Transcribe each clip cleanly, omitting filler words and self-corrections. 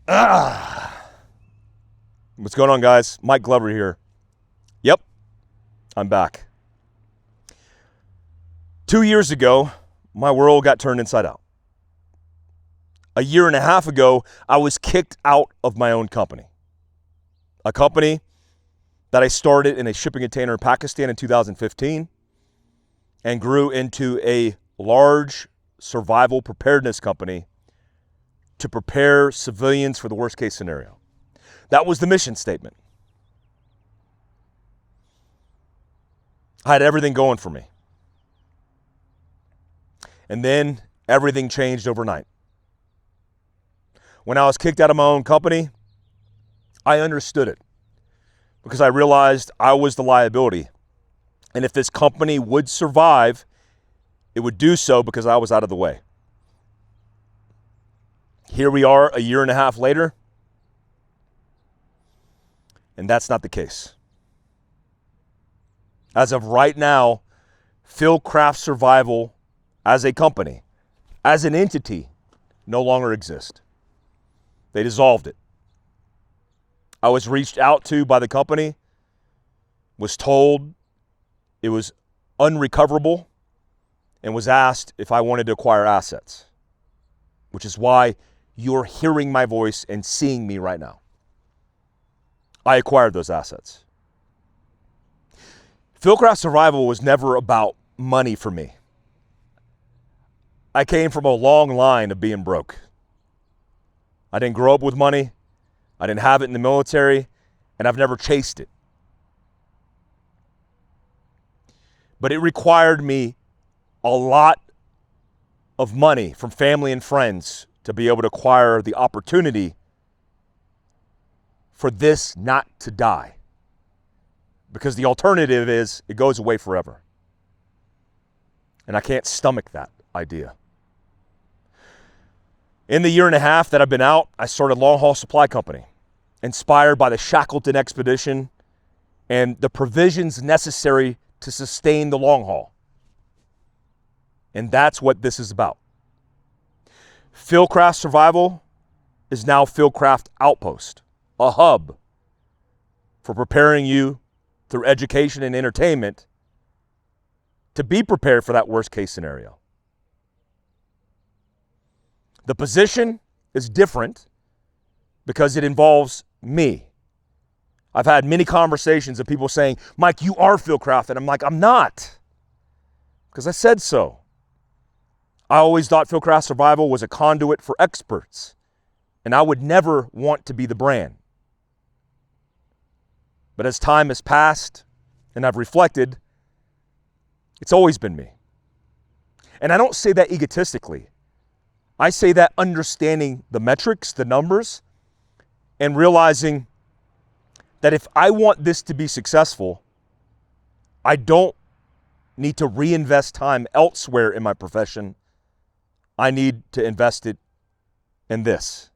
What's going on, guys? Mike Glover here. Yep, I'm back. 2 years ago, my world got turned inside out. A year and a half ago, I was kicked out of my own company. A company that I started in a shipping container in Pakistan in 2015 and grew into a large survival preparedness company to prepare civilians for the worst case scenario. That was the mission statement. I had everything going for me. And then everything changed overnight. When I was kicked out of my own company, I understood it because I realized I was the liability. And if this company would survive, it would do so because I was out of the way. Here we are a year and a half later, and that's not the case. As of right now, Fieldcraft Survival as a company, as an entity, no longer exists. They dissolved it. I was reached out to by the company, was told it was unrecoverable, and was asked if I wanted to acquire assets, which is why you're hearing my voice and seeing me right now. I acquired those assets. Fieldcraft Survival was never about money for me. I came from a long line of being broke. I didn't grow up with money. I didn't have it in the military, and I've never chased it. But it required me a lot of money from family and friends to be able to acquire the opportunity for this not to die. Because the alternative is it goes away forever. And I can't stomach that idea. In the year and a half that I've been out, I started a long-haul supply company, inspired by the Shackleton expedition and the provisions necessary to sustain the long haul. And that's what this is about. Fieldcraft Survival is now Fieldcraft Outpost, a hub for preparing you through education and entertainment to be prepared for that worst case scenario. The position is different because it involves me. I've had many conversations of people saying, Mike, you are Fieldcraft. And I'm like, I'm not, because I said so. I always thought Fieldcraft Survival was a conduit for experts, and I would never want to be the brand. But as time has passed and I've reflected, it's always been me. And I don't say that egotistically. I say that understanding the metrics, the numbers, and realizing that if I want this to be successful, I don't need to reinvest time elsewhere in my profession. I need to invest it in this.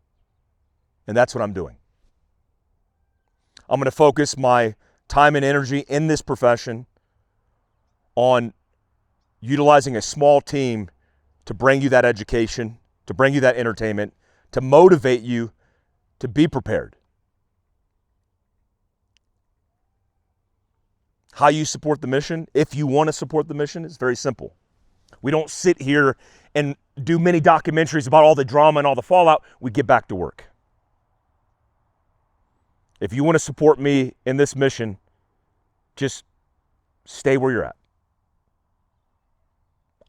And that's what I'm doing. I'm going to focus my time and energy in this profession on utilizing a small team to bring you that education, to bring you that entertainment, to motivate you to be prepared. How you support the mission, if you want to support the mission, is very simple. We don't sit here and do many documentaries about all the drama and all the fallout. We get back to work. If you want to support me in this mission, just stay where you're at.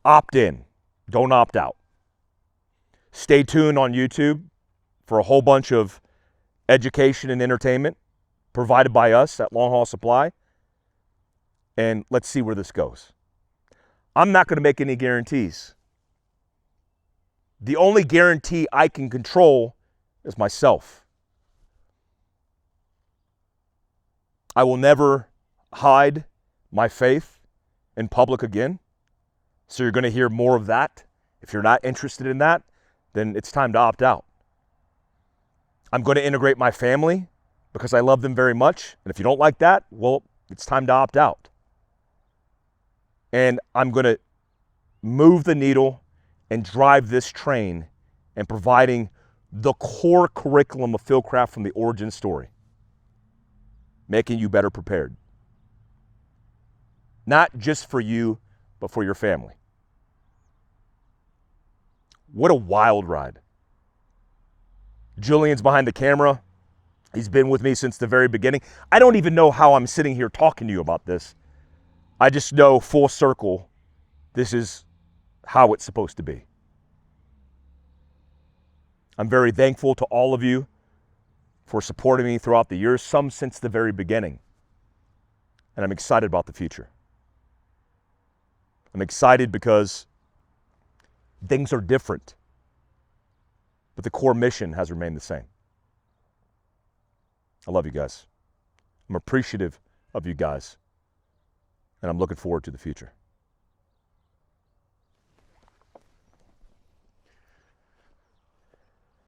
Opt in. Don't opt out. Stay tuned on YouTube for a whole bunch of education and entertainment provided by us at Long Haul Supply. And let's see where this goes. I'm not going to make any guarantees. The only guarantee I can control is myself. I will never hide my faith in public again. So you're going to hear more of that. If you're not interested in that, then it's time to opt out. I'm going to integrate my family because I love them very much. And if you don't like that, well, it's time to opt out. And I'm going to move the needle and drive this train and providing the core curriculum of Fieldcraft from the origin story, making you better prepared. Not just for you, but for your family. What a wild ride. Julian's behind the camera. He's been with me since the very beginning. I don't even know how I'm sitting here talking to you about this. I just know full circle, this is how it's supposed to be. I'm very thankful to all of you for supporting me throughout the years, some since the very beginning. And I'm excited about the future. I'm excited because things are different, but the core mission has remained the same. I love you guys. I'm appreciative of you guys, and I'm looking forward to the future.